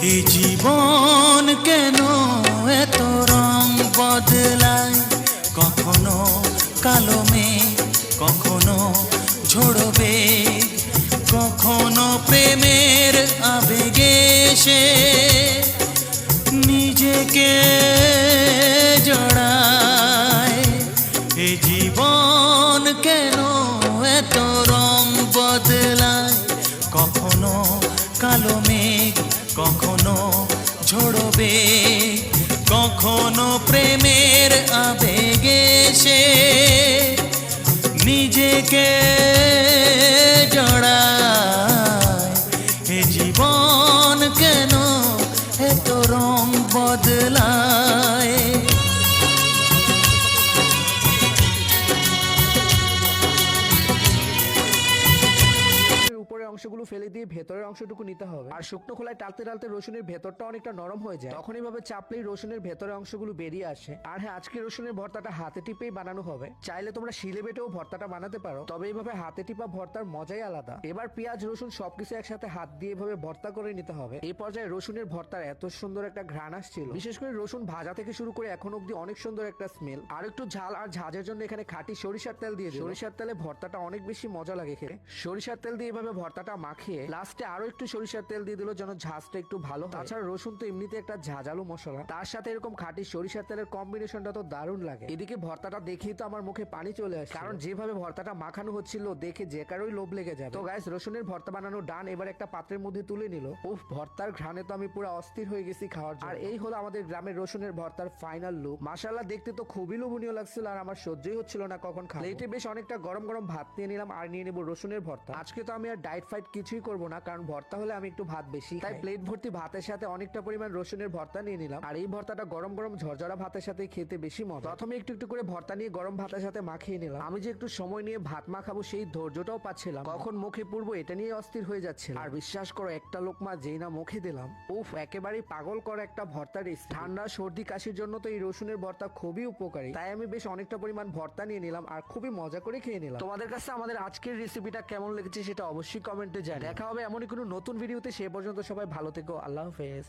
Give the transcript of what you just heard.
এই জীবন কেন এত রং বদলায়, কখনো কালো মেঘ, কখনো ঝোড়বে, কখনো প্রেমের আবেগে সে নিজেকে জড়ায়। এই জীবন কেন এত রং বদলায়, কখনো কালো মেঘ, কখনো ঝোড়বে, কখনো প্রেমের আবেগে সে নিজেকে জড়ায়। এ জীবন কেন এত রং বদলায়। উপরের অংশগুলো ফেলে দিয়ে ভেতরের অংশটুকু নিতে হবে। আর শুকনো খোলায় টালতে টালতে রসুনের ভেতরটা অনেকটা নরম হয়ে যায়, তখন এইভাবে চাপলেই রসুনের ভেতরের অংশগুলো বেরিয়ে আসে। আর হ্যাঁ, আজকে রসুনের ভর্তাটা হাতে টিপেই বানানো হবে। চাইলে তোমরা শিলে বেটেও ভর্তাটা বানাতে পারো, তবে এইভাবে হাতে টিপা ভর্তার মজাই আলাদা। এবার পেঁয়াজ রসুন সবকিছু একসাথে হাত দিয়ে এভাবে ভর্তা করে নিতে হবে। এই পর্যায়ে রসুনের ভর্তার এত সুন্দর একটা ঘ্রাণ আসছিল, বিশেষ করে রসুন ভাজা থেকে শুরু করে এখন অব্দি অনেক সুন্দর একটা স্মেল। আর একটু ঝাল আর ঝাঁঝের জন্য এখানে খাঁটি সরিষার তেল দিয়ে দিই। সরিষার তেলে ভর্তাটা অনেক বেশি মজা লাগে খেতে। সরিষার তেল দিয়ে এভাবে ভর্তাটা মাখিয়ে লাস্টে আরো একটু সরিষার তেল দিয়ে দিল যেন ঝাঁজটা একটু ভালো হয়। তাছাড়া রসুন তো এমনিতে একটা ঝাঁঝালো মশলা, তার সাথে এরকম খাঁটি সরিষার তেলের কম্বিনেশনটা তো দারুণ লাগে। এদিকে ভর্তাটা দেখেই তো আমার মুখে পানি চলে আসে, কারণ যেভাবে ভর্তাটা মাখানো হচ্ছিল দেখে যে কারোই লোভ লেগে যাবে। তো গাইস, রসুনের ভর্তা বানানো ডান। এবার একটা পাত্রের মধ্যে তুলে নিল। উফ, ভর্তার ঘ্রাণে তো আমি পুরো অস্থির হয়ে গেছি খাওয়ার জন্য। আর এই হলো আমাদের গ্রামের রসুনের ভর্তার ফাইনাল লুক। মাশাআল্লাহ, দেখতে তো খুবই লোভনীয় লাগছিল, আর আমার সহ্যই হচ্ছিল না কখন খাবো। প্লেটে বেশ অনেকটা গরম গরম ভাত নিয়ে নিলাম, আর নিয়ে নেব রসুনের ভর্তা। আজকে তো আমি আর ডায়েট ফাইট কিছুই করব না, কারণ ভর্তা হলে আমি একটু ভাত বেশি খাই। তাই প্লেট ভর্তি ভাতের সাথে অনেকটা পরিমাণ রসুনের ভর্তা নিয়ে নিলাম। আর এই ভর্তাটা গরম গরম ঝরঝরা ভাতের সাথে খেতে বেশি মজা। প্রথমে একটু একটু করে ভর্তা নিয়ে গরম ভাতের সাথে মাখিয়ে নিলাম। আমি যে একটু সময় নিয়ে ভাত মাখাবো সেই ধৈর্যটাও পাচ্ছিলাম, কখন মুখে পড়বো এটা নিয়ে অস্থির হয়ে যাচ্ছিল। আর বিশ্বাস করো, একটা লোকমা যেই না মুখে দিলাম, উফ, একেবারেই পাগল করে একটা ভর্তা রেসিপি। ঠান্ডা সর্দি কাশির জন্য তো এই রসুনের ভর্তা খুবই উপকারী, তাই আমি বেশ অনেকটা পরিমাণ ভর্তা নিয়ে নিলাম আর খুবই মজা করে খেয়ে নিলাম। তোমাদের কাছে আমাদের আজকের রেসিপিটা কেমন লেগেছে সেটা অবশ্যই কমেন্টে জানাও। দেখা হবে এমনই কোনো নতুন ভিডিওতে, সে পর্যন্ত সবাই ভালো থেকো। আল্লাহ হাফেজ।